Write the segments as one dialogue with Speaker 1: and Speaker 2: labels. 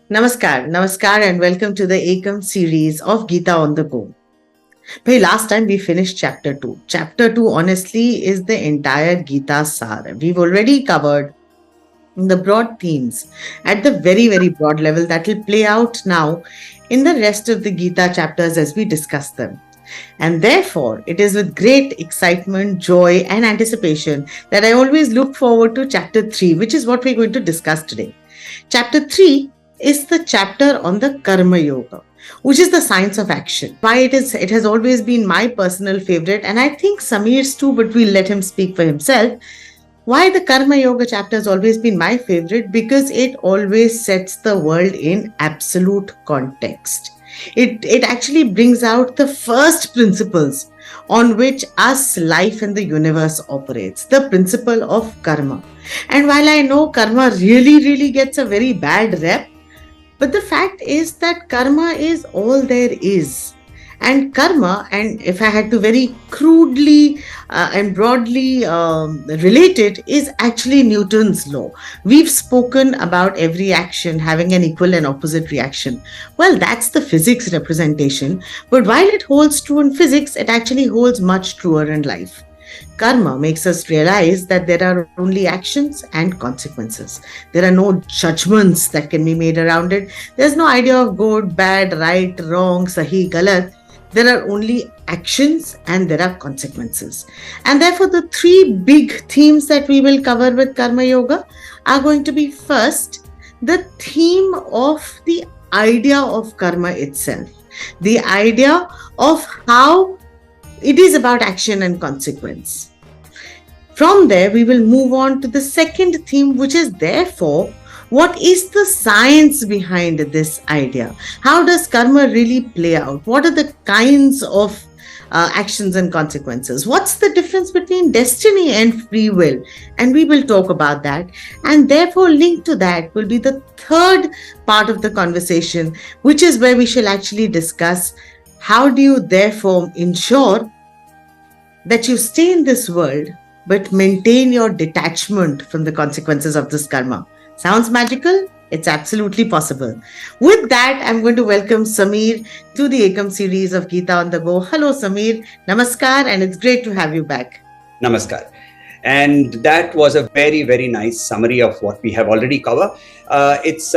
Speaker 1: Namaskar, and welcome to the Eikam series of Gita on the Go. Hey, last time we finished chapter 2. Chapter 2, honestly, is the entire Gita Sar. We've already covered the broad themes at the very broad level that will play out now in the rest of the Gita chapters as we discuss them. And therefore, it is with great excitement, joy, and anticipation that I always look forward to chapter 3, which is what we're going to discuss today. Chapter 3 is the chapter on the Karma Yoga, which is the science of action. Why it has always been my personal favorite, and I think Samir's too, but we'll let him speak for himself. Why the Karma Yoga chapter has always been my favorite? Because it always sets the world in absolute context. It actually brings out the first principles on which us, life, and the universe operates, the principle of karma. And while I know karma really gets a very bad rep, but the fact is that karma is all there is. And karma, and if I had to very crudely and broadly relate it, is actually Newton's law. We've spoken about every action having an equal and opposite reaction. Well, that's the physics representation. But while it holds true in physics, it actually holds much truer in life. Karma makes us realize that there are only actions and consequences. There are no judgments that can be made around it. There's no idea of good, bad, right, wrong, sahi, galat. There are only actions and there are consequences. And therefore, the three big themes that we will cover with Karma Yoga are going to be first, the theme of the idea of karma itself, the idea of how it is about action and consequence. From there, we will move on to the second theme, which is therefore, what is the science behind this idea? How does karma really play out? What are the kinds of actions and consequences? What's the difference between destiny and free will? And we will talk about that. And therefore, linked to that will be the third part of the conversation, which is where we shall actually discuss how do you therefore ensure that you stay in this world but maintain your detachment from the consequences of this karma. Sounds magical? It's absolutely possible. With that, I'm going to welcome Samir to the Eikam series of Gita on the Go. Hello, Samir. Namaskar, and it's great to have you back.
Speaker 2: Namaskar. And that was a very nice summary of what we have already covered. It's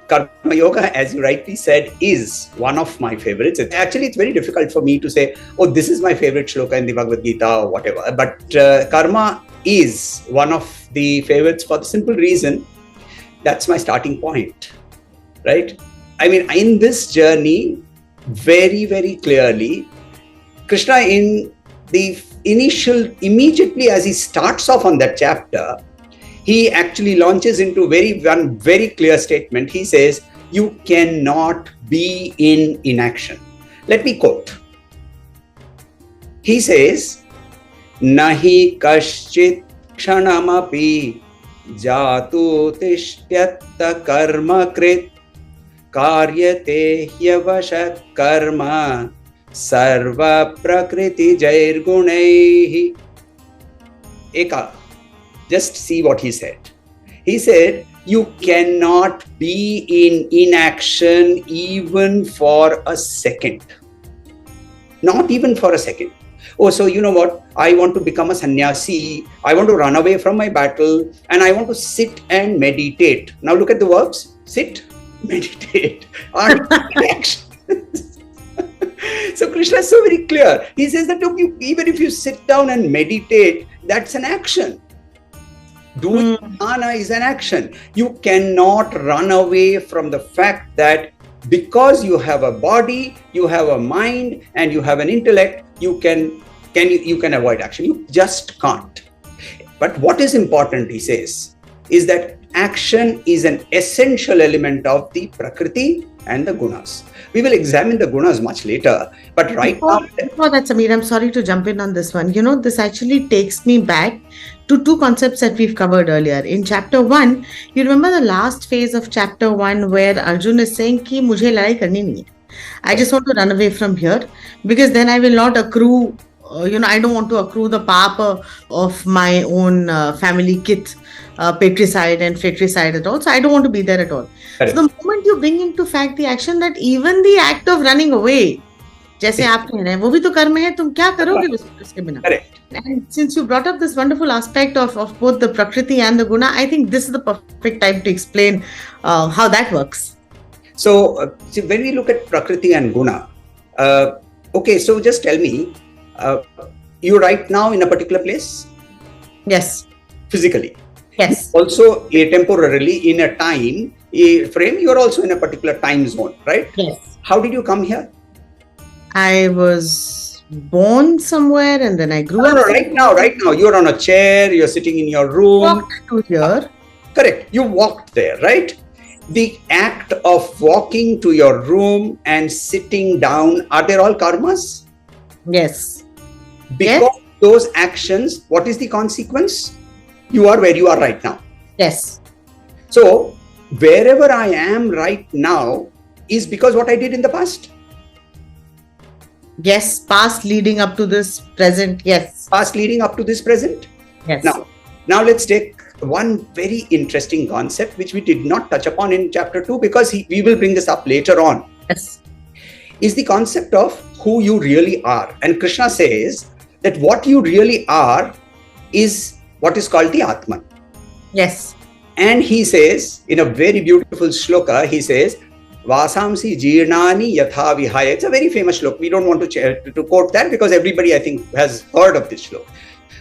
Speaker 2: Karma Yoga, as you rightly said, is one of my favorites. It's very difficult for me to say, oh, this is my favorite shloka in the Bhagavad Gita or whatever. But karma is one of the favorites for the simple reason that's my starting point, right? I mean, in this journey, very clearly, Krishna in the immediately as he starts off on that chapter, he actually launches into one very clear statement. He says, you cannot be in inaction. Let me quote. He says, Nahi kaschit kshanamapi jatu tishtyata karma krit karyate hyavasha karma sarva prakriti jair gunaihi. Eika. Just see what he said. He said, you cannot be in inaction even for a second. Not even for a second. Oh, so you know what? I want to become a sannyasi. I want to run away from my battle and I want to sit and meditate. Now look at the verbs. Sit, meditate, are action. So Krishna is so very clear. He says that even if you sit down and meditate, that's an action. Doing dhyana is an action. You cannot run away from the fact that because you have a body, you have a mind, and you have an intellect, you can avoid action. You just can't. But what is important, he says, is that action is an essential element of the Prakriti and the Gunas. We will examine the Gunas much later, but
Speaker 1: Before that, Samir, I'm sorry to jump in on this one. This actually takes me back to two concepts that we've covered earlier. In chapter 1, you remember the last phase of chapter 1 where Arjun is saying ki mujhe ladai karni nahi hai. I just want to run away from here because then I will not accrue I don't want to accrue the papa of my own family kith, patricide and fratricide at all. So I don't want to be there at all. So
Speaker 2: Correct.
Speaker 1: the moment you bring into fact the action that even the act of running away, जैसे आप कह रहे हैं वो भी तो कर्म है, तुम क्या करोगे उसके बिना?
Speaker 2: Correct.
Speaker 1: And since you brought up this wonderful aspect of both the Prakriti and the Guna, I think this is the perfect time to explain how that works.
Speaker 2: So, see, when we look at Prakriti and Guna, okay, so just tell me, you're right now in a particular place?
Speaker 1: Yes.
Speaker 2: Physically?
Speaker 1: Yes.
Speaker 2: Also, temporarily, in a time frame, you're also in a particular time zone, right?
Speaker 1: Yes.
Speaker 2: How did you come here?
Speaker 1: I was born somewhere and then I grew up.
Speaker 2: No, right now, you're on a chair, you're sitting in your room.
Speaker 1: Walked to here.
Speaker 2: Correct. You walked there, right? The act of walking to your room and sitting down, are they all karmas?
Speaker 1: Yes.
Speaker 2: Because those actions, what is the consequence? You are where you are right now.
Speaker 1: Yes.
Speaker 2: So, wherever I am right now is because what I did in the past.
Speaker 1: Yes. Past leading up to this, present. Yes.
Speaker 2: Past leading up to this present.
Speaker 1: Yes.
Speaker 2: Now let's take one very interesting concept which we did not touch upon in chapter 2 because we will bring this up later on.
Speaker 1: Yes.
Speaker 2: Is the concept of who you really are. And Krishna says that what you really are is what is called the Atman.
Speaker 1: Yes.
Speaker 2: And he says in a very beautiful shloka, he says, Vasamsi jirnani yatha vihaya. It's a very famous shloka. We don't want to quote that because everybody, I think, has heard of this shloka.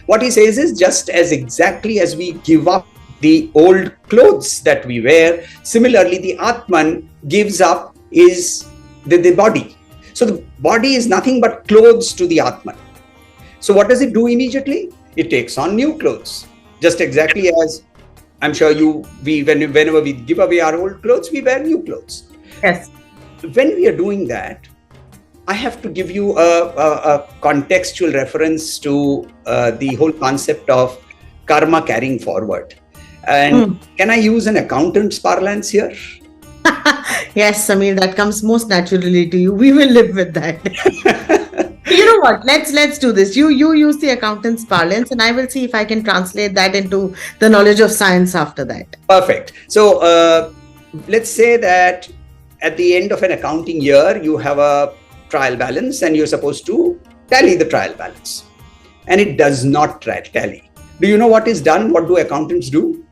Speaker 2: What he says is just as exactly as we give up the old clothes that we wear, similarly, the Atman gives up is the body. So the body is nothing but clothes to the Atman. So what does it do immediately? It takes on new clothes. Just exactly as I'm sure whenever we give away our old clothes, we wear new clothes.
Speaker 1: Yes.
Speaker 2: When we are doing that, I have to give you a contextual reference to the whole concept of karma carrying forward. And can I use an accountant's parlance here?
Speaker 1: Yes, Samir, that comes most naturally to you. We will live with that. You know what? Let's do this. You use the accountant's parlance, and I will see if I can translate that into the knowledge of science after that.
Speaker 2: Perfect. So let's say that at the end of an accounting year, you have a trial balance and you're supposed to tally the trial balance. And it does not tally. Do you know what is done? What do accountants do?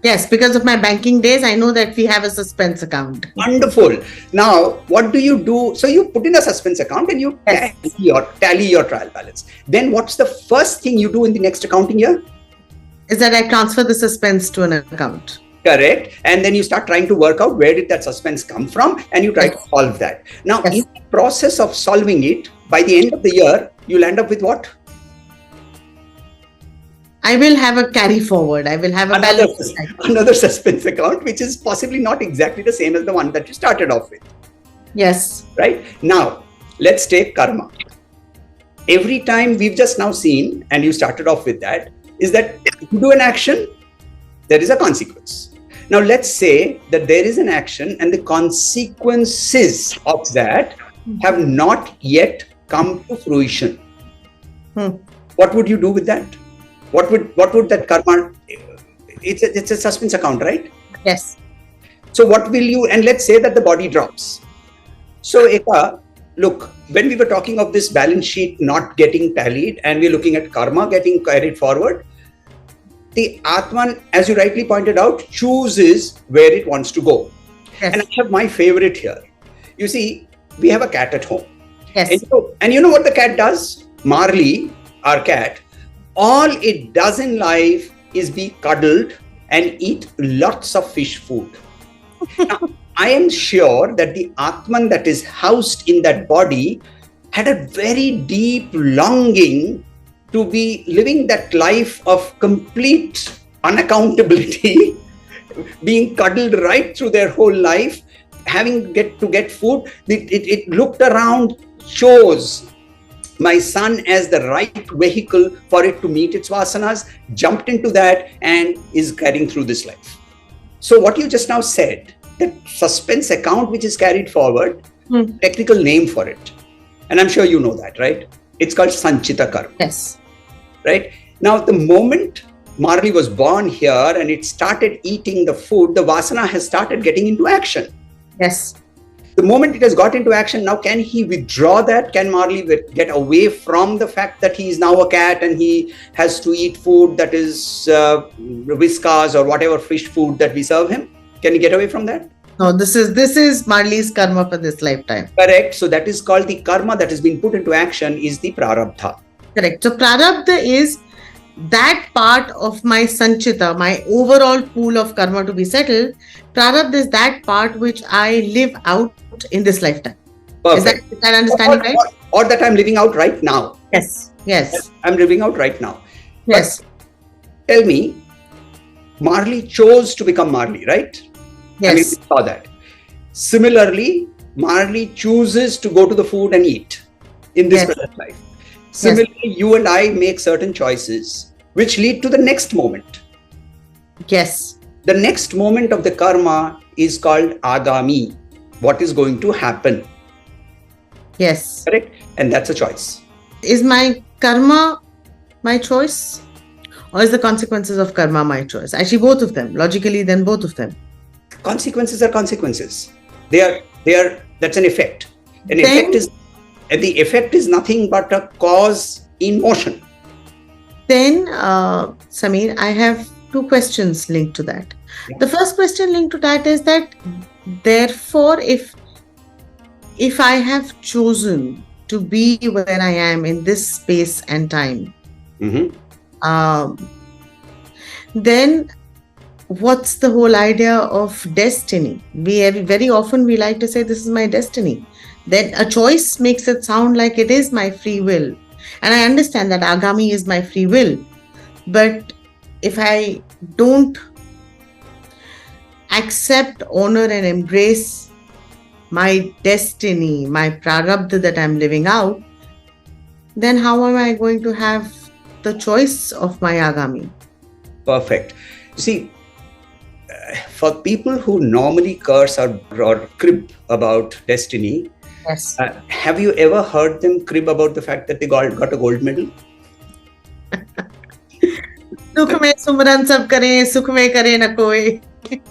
Speaker 1: Yes, because of my banking days, I know that we have a suspense account.
Speaker 2: Wonderful. Now, what do you do? So you put in a suspense account and you tally your trial balance. Then what's the first thing you do in the next accounting year?
Speaker 1: Is that I transfer the suspense to an account.
Speaker 2: Correct. And then you start trying to work out where did that suspense come from and you try to solve that. Now, in the process of solving it, by the end of the year, you'll end up with what?
Speaker 1: I will have a carry forward. I will have
Speaker 2: another suspense account, which is possibly not exactly the same as the one that you started off with.
Speaker 1: Yes.
Speaker 2: Right? Now, let's take karma. Every time we've just now seen, and you started off with that, is that you do an action, there is a consequence. Now, let's say that there is an action and the consequences of that have not yet come to fruition. What would you do with that? What would that karma? It's a suspense account, right?
Speaker 1: Yes.
Speaker 2: So what will you? And let's say that the body drops. So Eika, look, when we were talking of this balance sheet not getting tallied, and we're looking at karma getting carried forward, the Atman, as you rightly pointed out, chooses where it wants to go.
Speaker 1: Yes.
Speaker 2: And I have my favorite here. You see, we have a cat at home.
Speaker 1: Yes.
Speaker 2: And you know what the cat does? Marley, our cat, all it does in life is be cuddled and eat lots of fish food. Now, I am sure that the Atman that is housed in that body had a very deep longing to be living that life of complete unaccountability, being cuddled right through their whole life, having to get food. It looked around, chose my son as the right vehicle for it to meet its vasanas, jumped into that and is carrying through this life. So what you just now said, that suspense account which is carried forward, technical name for it. And I'm sure you know that, right? It's called Sanchita Karma.
Speaker 1: Yes.
Speaker 2: Right? Now, the moment Marley was born here and it started eating the food, the Vasana has started getting into action.
Speaker 1: Yes.
Speaker 2: The moment it has got into action, now can he withdraw that? Can Marley get away from the fact that he is now a cat and he has to eat food that is Whiskas or whatever fish food that we serve him? Can he get away from that?
Speaker 1: No, this is Marley's karma for this lifetime.
Speaker 2: Correct. So that is called the karma that has been put into action is the prarabdha.
Speaker 1: Correct. So prarabdha is that part of my sanchita, my overall pool of karma to be settled. Prarabdha is that part which I live out in this lifetime.
Speaker 2: Perfect.
Speaker 1: Is that understanding right?
Speaker 2: Or that I'm living out right now.
Speaker 1: Yes. Yes.
Speaker 2: I'm living out right now.
Speaker 1: Yes.
Speaker 2: But tell me, Marley chose to become Marley, right?
Speaker 1: Yes.
Speaker 2: I mean, we saw that. Similarly, Marley chooses to go to the food and eat in this present life. Similarly, you and I make certain choices which lead to the next moment.
Speaker 1: Yes.
Speaker 2: The next moment of the karma is called agami. What is going to happen?
Speaker 1: Yes.
Speaker 2: Correct? And that's a choice.
Speaker 1: Is my karma my choice? Or is the consequences of karma my choice? Actually, both of them. Logically, then both of them.
Speaker 2: Consequences are consequences. They are. That's an effect. The effect is nothing but a cause in motion.
Speaker 1: Then, Samir, I have two questions linked to that. Yeah. The first question linked to that is that, therefore, if I have chosen to be where I am in this space and time, then what's the whole idea of destiny? Very often we like to say this is my destiny. Then a choice makes it sound like it is my free will. And I understand that agami is my free will. But if I don't accept, honor and embrace my destiny, my prarabdha that I'm living out, then how am I going to have the choice of my agami?
Speaker 2: Perfect. See, for people who normally curse or crib about destiny,
Speaker 1: yes.
Speaker 2: Have you ever heard them crib about the fact that they got a gold medal?
Speaker 1: Dukh mein sumran sab kare, sukh mein kare na koi.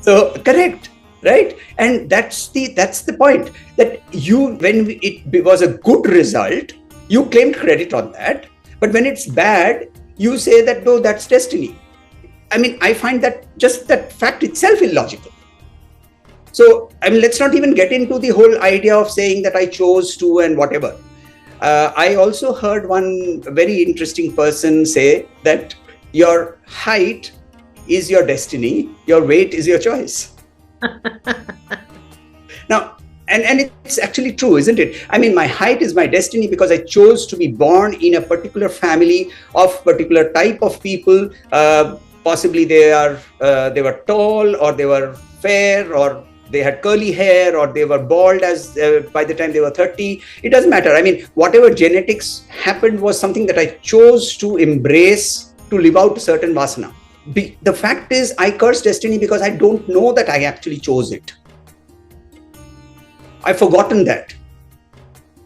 Speaker 2: So correct, right? And that's the point, that when it was a good result, you claimed credit on that. But when it's bad, you say that no, that's destiny. I mean, I find that just that fact itself illogical. So, I mean, let's not even get into the whole idea of saying that I chose to and whatever. I also heard one very interesting person say that your height is your destiny, your weight is your choice. Now, and it's actually true, isn't it? I mean, my height is my destiny because I chose to be born in a particular family of particular type of people. Possibly they were tall, or they were fair, or they had curly hair, or they were bald by the time they were 30. It doesn't matter. I mean, whatever genetics happened was something that I chose to embrace to live out a certain vasana. The fact is, I curse destiny because I don't know that I actually chose it. I've forgotten that.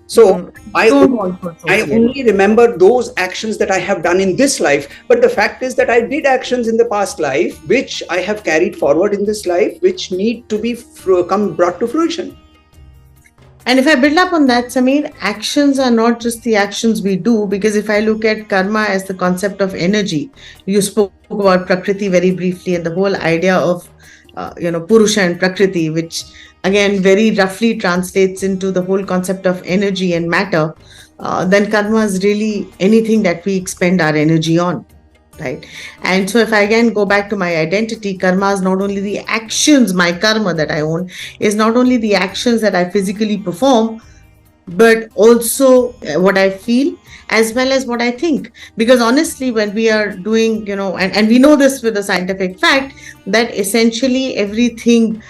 Speaker 2: So I only remember those actions that I have done in this life. But the fact is that I did actions in the past life, which I have carried forward in this life, which need to be brought to fruition.
Speaker 1: And if I build up on that, Samir, actions are not just the actions we do, because if I look at karma as the concept of energy, you spoke about Prakriti very briefly, and the whole idea of Purusha and Prakriti, which again very roughly translates into the whole concept of energy and matter, then karma is really anything that we expend our energy on, right? And so if I again go back to my identity, karma is not only the actions, my karma that I own is not only the actions that I physically perform, but also what I feel as well as what I think. Because honestly, when we are doing, and we know this with a scientific fact, that essentially everything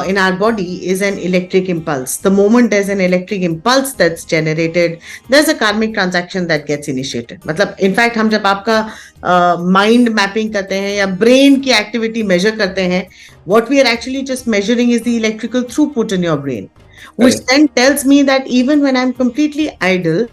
Speaker 1: in our body is an electric impulse. The moment there's an electric impulse that's generated, there's a karmic transaction that gets initiated. मतलब in fact हम जब आपका mind mapping करते हैं या brain की activity measure करते हैं, what we are actually just measuring is the electrical throughput in your brain, which then tells me that even when I'm completely idle,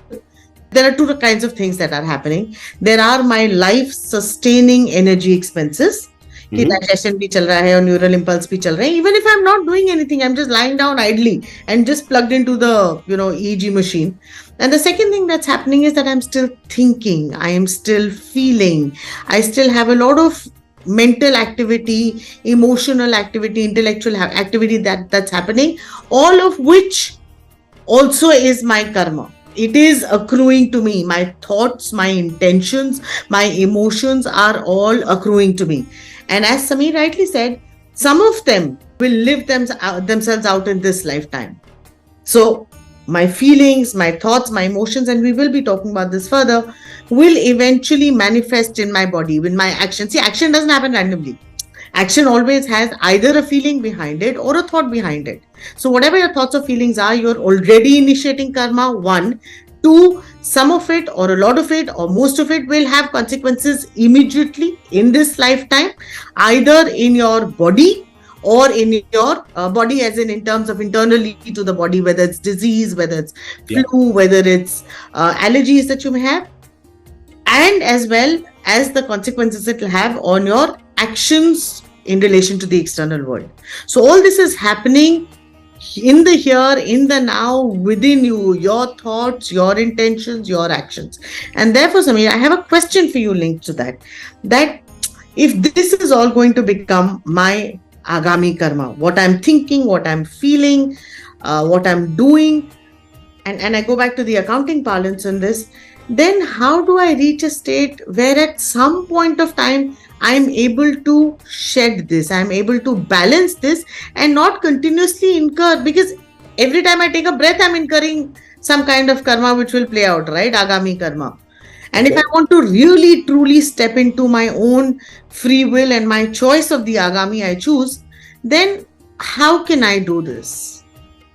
Speaker 1: there are two kinds of things that are happening. There are my life sustaining energy expenses. कि digestion भी चल रहा है और neural impulse भी चल रहे हैं. Even if I'm not doing anything, I'm just lying down idly and just plugged into the EEG machine. And the second thing that's happening is that I'm still thinking, I am still feeling, I still have a lot of mental activity, emotional activity, intellectual activity that's happening, all of which also is my karma. It is accruing to me. My thoughts, my intentions, my emotions are all accruing to me. And as Samir rightly said, some of them will live themselves out in this lifetime. So my feelings, my thoughts, my emotions, and we will be talking about this further, will eventually manifest in my body with my action. See, action doesn't happen randomly. Action always has either a feeling behind it or a thought behind it. So whatever your thoughts or feelings are, you're already initiating karma. 1. 2, some of it or a lot of it or most of it will have consequences immediately in this lifetime, either in your body or in your body, as in terms of internally to the body, whether it's disease, whether it's flu, whether it's allergies that you may have, and as well as the consequences it will have on your actions in relation to the external world. So all this is happening in the here, in the now, within you, your thoughts, your intentions, your actions. And therefore, Samir, I have a question for you linked to that. That if this is all going to become my agami karma, what I'm thinking, what I'm feeling, what I'm doing, and I go back to the accounting parlance in this, then how do I reach a state where at some point of time I'm able to shed this, I'm able to balance this and not continuously incur, because every time I take a breath, I'm incurring some kind of karma which will play out, right? Agami karma. And if I want to really truly step into my own free will and my choice of the agami I choose, then how can I do this?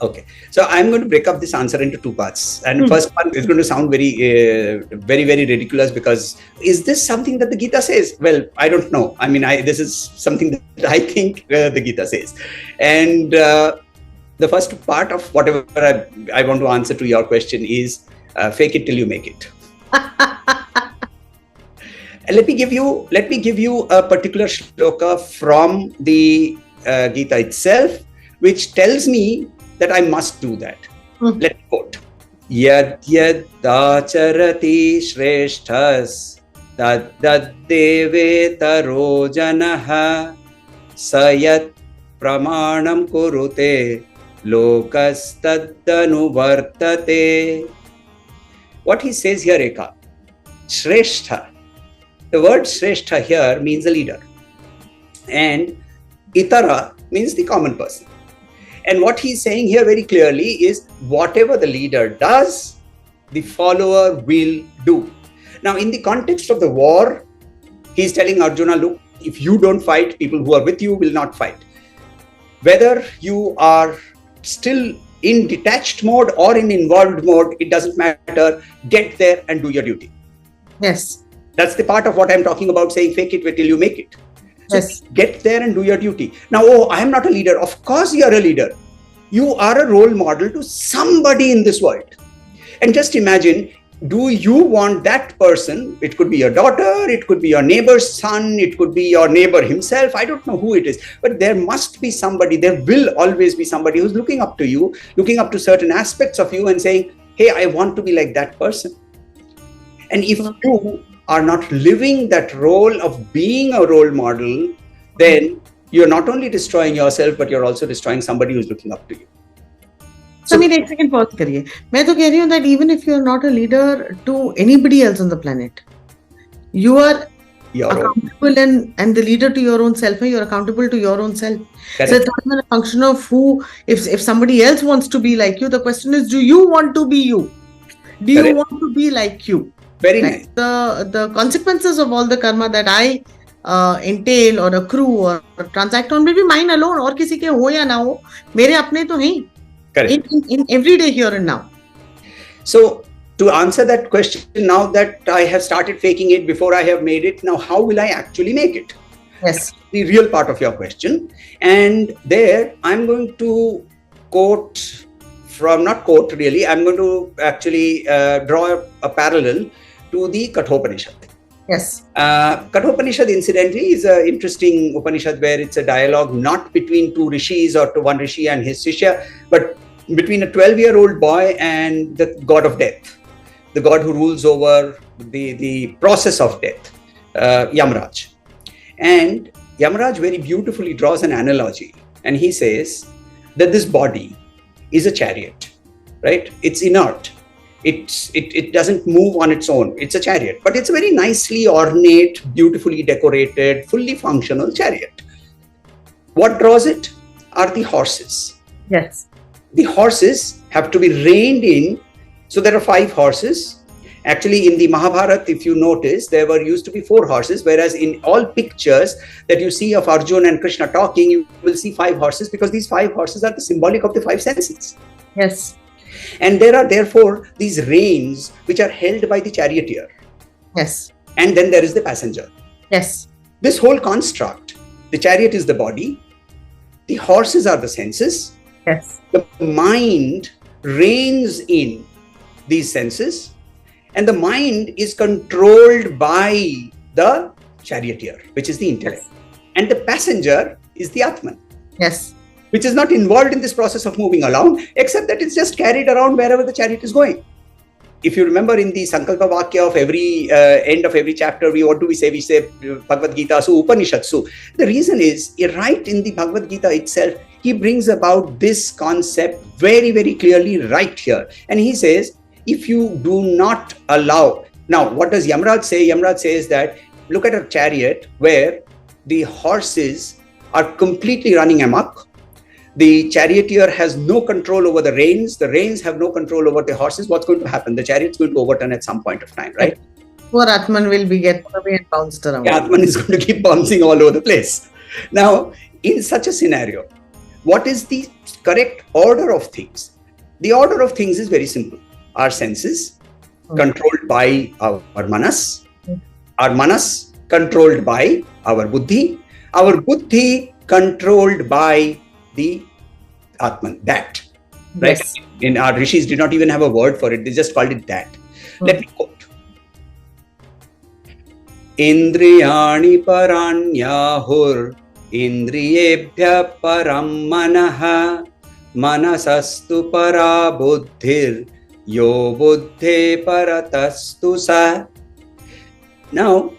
Speaker 2: Okay, so I'm going to break up this answer into two parts. And first one is going to sound very, very ridiculous, because is this something that the Gita says? Well, I don't know. I mean, this is something that I think the Gita says. And the first part of whatever I want to answer to your question is fake it till you make it. Let me give you a particular shloka from the Gita itself, which tells me that I must do that. Let's quote. Yad yad dacharati shreshthas tad deve taro janaha sayat pramanam kurute lokas taddanu vartate. What he says here, Eika, Shrestha. The word Shrestha here means a leader. And Itara means the common person. And what he's saying here very clearly is whatever the leader does, the follower will do. Now, in the context of the war, he's telling Arjuna, look, if you don't fight, people who are with you will not fight. Whether you are still in detached mode or in involved mode, it doesn't matter. Get there and do your duty.
Speaker 1: Yes.
Speaker 2: That's the part of what I'm talking about, saying fake it till you make it. So
Speaker 1: yes.
Speaker 2: Get there and do your duty. Now, I am not a leader. Of course, you are a leader. You are a role model to somebody in this world. And just imagine, do you want that person? It could be your daughter, it could be your neighbor's son, it could be your neighbor himself. I don't know who it is, but there must be somebody, there will always be somebody who's looking up to you, looking up to certain aspects of you and saying, hey, I want to be like that person. And if you are not living that role of being a role model, then you're not only destroying yourself, but you're also destroying somebody who's looking up to you.
Speaker 1: So, Samir, एक second pause करिए. मैं तो कह रही हूँ that even if you're not a leader to anybody else on the planet, you are accountable and the leader to your own self. You're accountable to your own self. Correct. So it's not a function of who. If somebody else wants to be like you, the question is, do you want to be you? Do you
Speaker 2: Correct.
Speaker 1: want to be like you?
Speaker 2: Very nice.
Speaker 1: The consequences of all the karma that I entail or accrue or transact on will be mine alone. और किसी के हो या ना हो, मेरे अपने तो हैं.
Speaker 2: Correct.
Speaker 1: In everyday here and now.
Speaker 2: So to answer that question, now that I have started faking it before I have made it, now how will I actually make it?
Speaker 1: Yes.
Speaker 2: That's the real part of your question. And there I'm going to quote from, not quote really, I'm going to actually draw a parallel to the Kathopanishad.
Speaker 1: Yes.
Speaker 2: Kathopanishad, incidentally, is an interesting Upanishad where it's a dialogue not between two rishis or to one rishi and his shishya, but between a 12-year-old boy and the god of death, the god who rules over the process of death, Yamraj. And Yamraj very beautifully draws an analogy, and he says that this body is a chariot, right? It's inert. It doesn't move on its own. It's a chariot, but it's a very nicely ornate, beautifully decorated, fully functional chariot. What draws it are the horses.
Speaker 1: Yes.
Speaker 2: The horses have to be reined in. So there are 5 horses. Actually, in the Mahabharata, if you notice, there were used to be 4 horses, whereas in all pictures that you see of Arjuna and Krishna talking, you will see 5 horses, because these 5 horses are the symbolic of the 5 senses.
Speaker 1: Yes.
Speaker 2: And there are therefore these reins which are held by the charioteer.
Speaker 1: Yes.
Speaker 2: And then there is the passenger.
Speaker 1: Yes.
Speaker 2: This whole construct, the chariot is the body, the horses are the senses,
Speaker 1: Yes.
Speaker 2: the mind reins in these senses, and the mind is controlled by the charioteer, which is the intellect.
Speaker 1: Yes.
Speaker 2: And the passenger is the Atman,
Speaker 1: Yes.
Speaker 2: which is not involved in this process of moving along, except that it's just carried around wherever the chariot is going. If you remember in the Sankalpa Vakya of every end of every chapter, what do we say? We say Bhagavad Gita, Su Upanishad, Su. The reason is, right in the Bhagavad Gita itself, he brings about this concept very, very clearly right here. And he says, if you do not allow... Now, what does Yamraj say? Yamraj says that, look at a chariot where the horses are completely running amok. The charioteer has no control over the reins have no control over the horses. What's going to happen? The chariot's going to overturn at some point of time, right?
Speaker 1: Poor Atman will be getting away and bounced around.
Speaker 2: Atman is going to keep bouncing all over the place. Now, in such a scenario, what is the correct order of things? The order of things is very simple. Our senses, controlled by our manas. Our manas, controlled by our buddhi. Our buddhi, controlled by the Atman, that. Right?
Speaker 1: Yes.
Speaker 2: In our rishis did not even have a word for it. They just called it that. Let me quote. Indriyani paranyahur indriyebhya param manaha manasastu para buddhir yo buddhe paratastu sa. Now,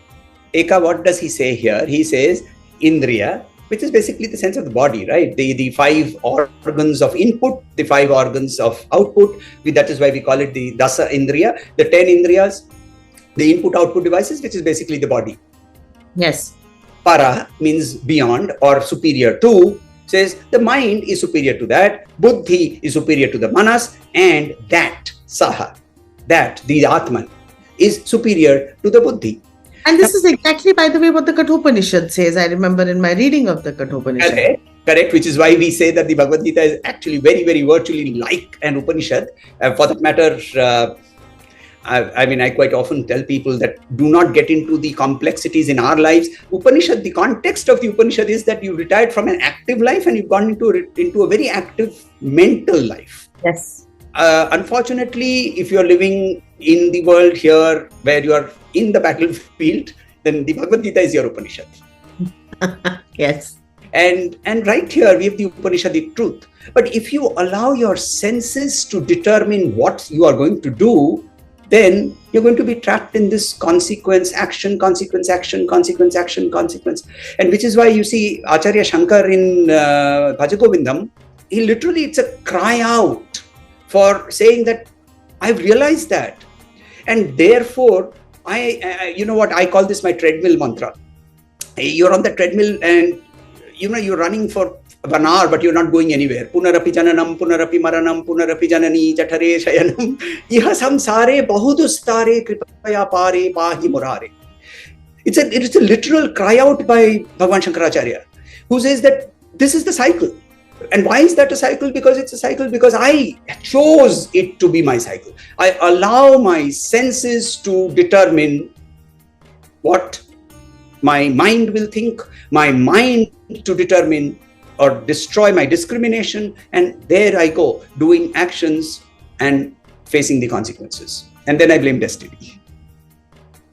Speaker 2: Eika, what does he say here? He says Indriya, which is basically the sense of the body, right? The 5 organs of input, the 5 organs of output. That is why we call it the Dasa Indria, the 10 Indriyas, the input-output devices, which is basically the body.
Speaker 1: Yes.
Speaker 2: Para means beyond or superior to, says the mind is superior to that, buddhi is superior to the manas, and that, saha, that, the Atman, is superior to the buddhi.
Speaker 1: And this is exactly, by the way, what the Kathopanishad says. I remember in my reading of the Kathopanishad.
Speaker 2: Correct, which is why we say that the Bhagavad Gita is actually very, very virtually like an Upanishad. For that matter, I quite often tell people that do not get into the complexities in our lives. Upanishad, the context of the Upanishad is that you retired from an active life and you've gone into a very active mental life.
Speaker 1: Yes.
Speaker 2: Unfortunately, if you're living in the world here where you are in the battlefield, then the Bhagavad Gita is your Upanishad.
Speaker 1: Yes.
Speaker 2: And right here we have the Upanishad, the truth. But if you allow your senses to determine what you are going to do, then you're going to be trapped in this consequence, action, consequence, action, consequence, action, consequence. And which is why you see Acharya Shankar in Bhaja Govindam, it's a cry out for saying that I've realized that. And therefore, I call this my treadmill mantra. You're on the treadmill and you're running for 1 hour, but you're not going anywhere. Punarapi jananam, punarapi maranam, punarapi janani, jatare shayanam. Iha samsare bahudustare kripaya pare pahi murare. It's a literal cry out by Bhagavan Shankaracharya, who says that this is the cycle. And why is that a cycle? Because it's a cycle because I chose it to be my cycle. I allow my senses to determine what my mind will think, my mind to determine or destroy my discrimination, and there I go doing actions and facing the consequences, and then I blame destiny.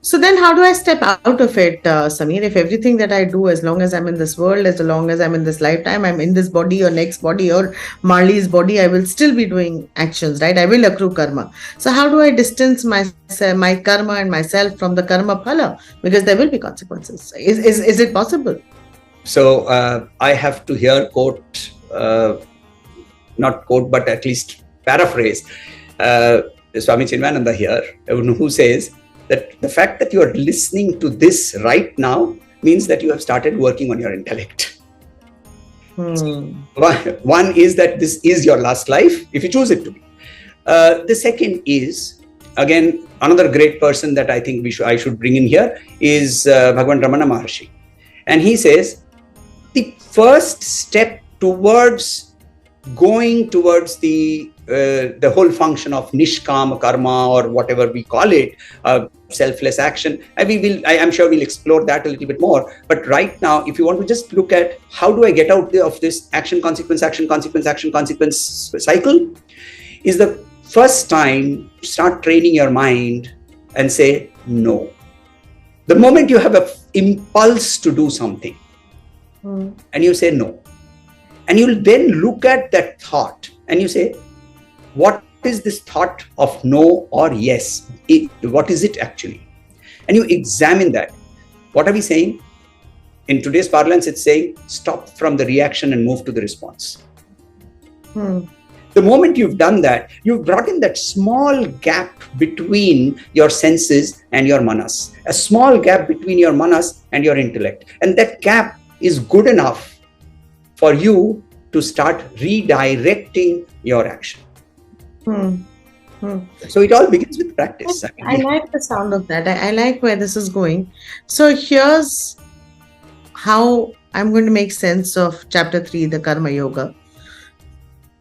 Speaker 1: So then how do I step out of it, Samir? If everything that I do, as long as I'm in this world, as long as I'm in this lifetime, I'm in this body or next body or Marley's body, I will still be doing actions, right? I will accrue karma. So how do I distance my karma and myself from the karma phala? Because there will be consequences. Is it possible?
Speaker 2: So I have to here quote, not quote, but at least paraphrase Swami Chinmayananda here, who says that the fact that you are listening to this right now means that you have started working on your intellect. One is that this is your last life, if you choose it to be. The second is, again, another great person that I think I should bring in here is Bhagavan Ramana Maharshi. And he says, the first step towards going towards the whole function of nishkama karma, or whatever we call it, selfless action. I'm sure we'll explore that a little bit more. But right now, if you want to just look at how do I get out of this action, consequence cycle, is the first time start training your mind and say no. The moment you have an impulse to do something, and you say no, and you'll then look at that thought and you say, what is this thought of no or yes? What is it actually? And you examine that. What are we saying? In today's parlance, it's saying stop from the reaction and move to the response. The moment you've done that, you've brought in that small gap between your senses and your manas, a small gap between your manas and your intellect. And that gap is good enough for you to start redirecting your action. So it all begins with practice.
Speaker 1: I like the sound of that. I like where this is going. So here's how I'm going to make sense of chapter 3, the Karma Yoga.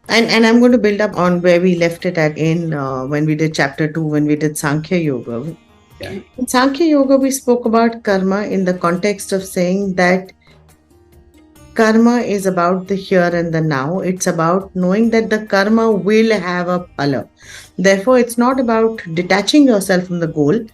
Speaker 1: And I'm going to build up on where we left it at when we did chapter 2, when we did Sankhya Yoga. Yeah. In Sankhya Yoga, we spoke about karma in the context of saying that karma is about the here and the now. It's about knowing that the karma will have a phala. Therefore, it's not about detaching yourself from the goal,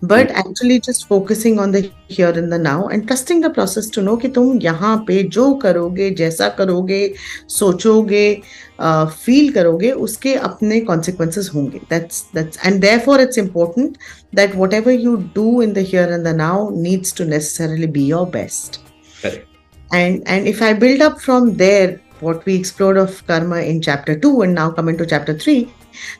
Speaker 1: but actually just focusing on the here and the now and trusting the process to know कि तुम यहाँ पे जो करोगे, जैसा करोगे, सोचोगे, feel करोगे, उसके अपने consequences होंगे. That's and therefore it's important that whatever you do in the here and the now needs to necessarily be your best.
Speaker 2: Correct.
Speaker 1: And if I build up from there, what we explored of karma in chapter 2 and now come into chapter 3,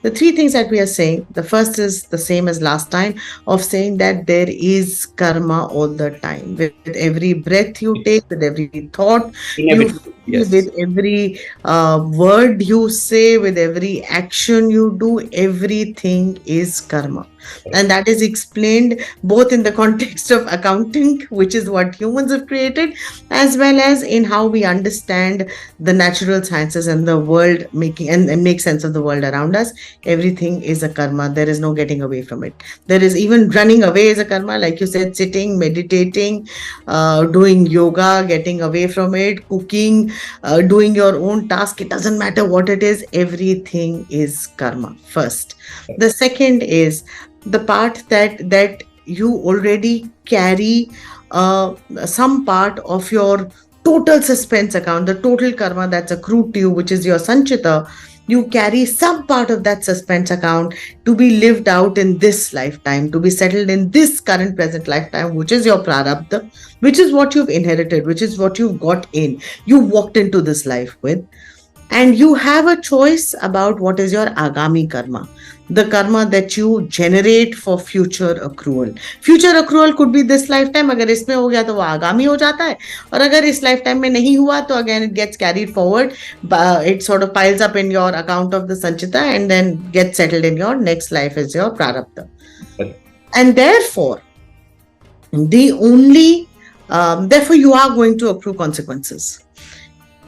Speaker 1: the 3 things that we are saying, the first is the same as last time, of saying that there is karma all the time. With every breath you take, with every thought you feel, with every word you say, with every action you do, everything is karma. And that is explained both in the context of accounting, which is what humans have created, as well as in how we understand the natural sciences and the world, making and make sense of the world around us. Everything is a karma. There is no getting away from it. There is even running away is a karma, like you said, sitting, meditating, doing yoga, getting away from it, cooking, doing your own task. It doesn't matter what it is. Everything is karma first. The second is the part that you already carry some part of your total suspense account, the total karma that's accrued to you, which is your sanchita. You carry some part of that suspense account to be lived out in this lifetime, to be settled in this current present lifetime, which is your prarabdha, which is what you've inherited, which is what you've got in. You walked into this life with. And you have a choice about what is your agami karma, the karma that you generate for future accrual. Future accrual could be this lifetime. अगर इसमें हो गया तो वो आगामी हो जाता है, और अगर इस lifetime में नहीं हुआ तो again it gets carried forward. It sort of piles up in your account of the sanchita and then gets settled in your next life as your prarabdha. And therefore, therefore you are going to accrue consequences.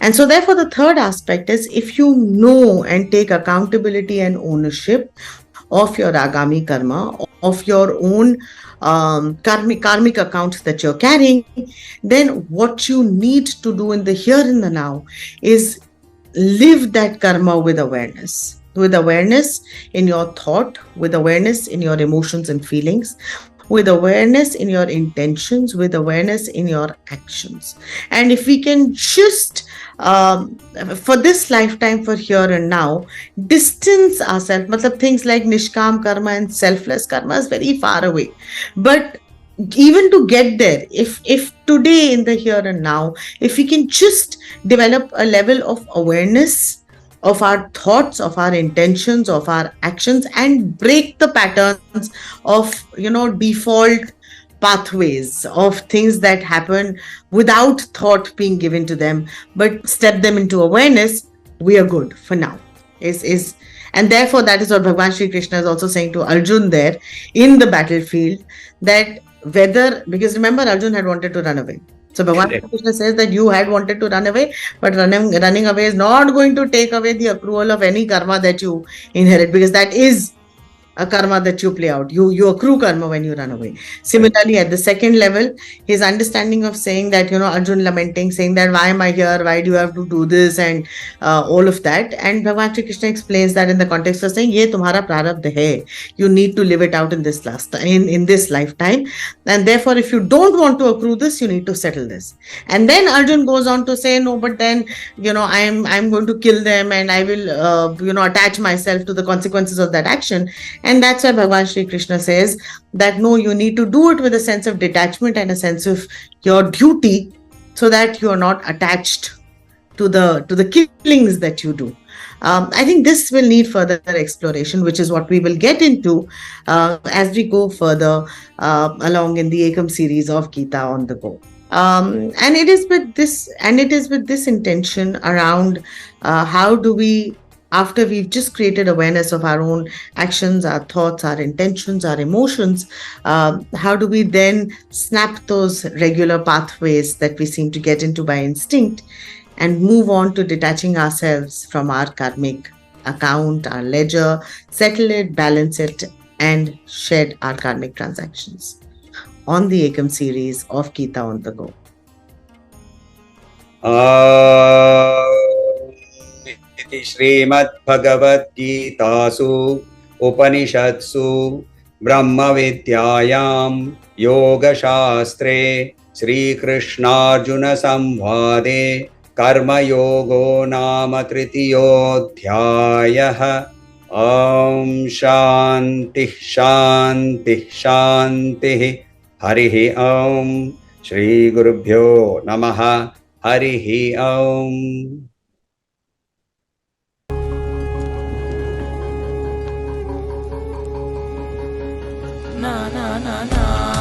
Speaker 1: And so therefore the third aspect is, if you know and take accountability and ownership of your agami karma, of your own karmic accounts that you're carrying, then what you need to do in the here and the now is live that karma with awareness in your thought, with awareness in your emotions and feelings, with awareness in your intentions, with awareness in your actions. And if we can just, for this lifetime, for here and now, distance ourselves, matlab things like nishkam karma and selfless karma is very far away. But even to get there, if today in the here and now, if we can just develop a level of awareness of our thoughts, of our intentions, of our actions, and break the patterns of default pathways of things that happen without thought being given to them, but step them into awareness, we are good for now. Is And therefore that is what Bhagwan Sri Krishna is also saying to Arjun there in the battlefield, that whether, because remember Arjun had wanted to run away. So Bhagwan Sri Krishna says that you had wanted to run away, but running away is not going to take away the accrual of any karma that you inherit, because that is a karma that you play out. You accrue karma when you run away. Similarly, at the second level, his understanding of saying that, Arjun lamenting, saying that why am I here? Why do you have to do this? And all of that. And Bhagwan Sri Krishna explains that in the context of saying, ye tumhara prarabdha hai. You need to live it out in this in this lifetime. And therefore, if you don't want to accrue this, you need to settle this. And then Arjun goes on to say, no, but then, I'm going to kill them, and I will, attach myself to the consequences of that action. And that's why Bhagwan Sri Krishna says that no, you need to do it with a sense of detachment and a sense of your duty, so that you are not attached to the killings that you do. I think this will need further exploration, which is what we will get into as we go further along in the Eikam series of Gita on the Go. And it is with this intention around how do we, after we've just created awareness of our own actions, our thoughts, our intentions, our emotions, how do we then snap those regular pathways that we seem to get into by instinct and move on to detaching ourselves from our karmic account, our ledger, settle it, balance it, and shed our karmic transactions on the Eikam series of Gita on the Go.
Speaker 2: श्रीमद्भगवद्गीतासु उपनिषत्सु ब्रह्मविद्यायां योगशास्त्रे श्रीकृष्णार्जुनसंवादे कर्मयोगो नाम तृतीयोऽध्यायः। ॐ शान्तिः शान्तिः शान्तिः। हरिः ॐ। श्रीगुरुभ्यो नमः। हरिः ॐ।
Speaker 3: na na na na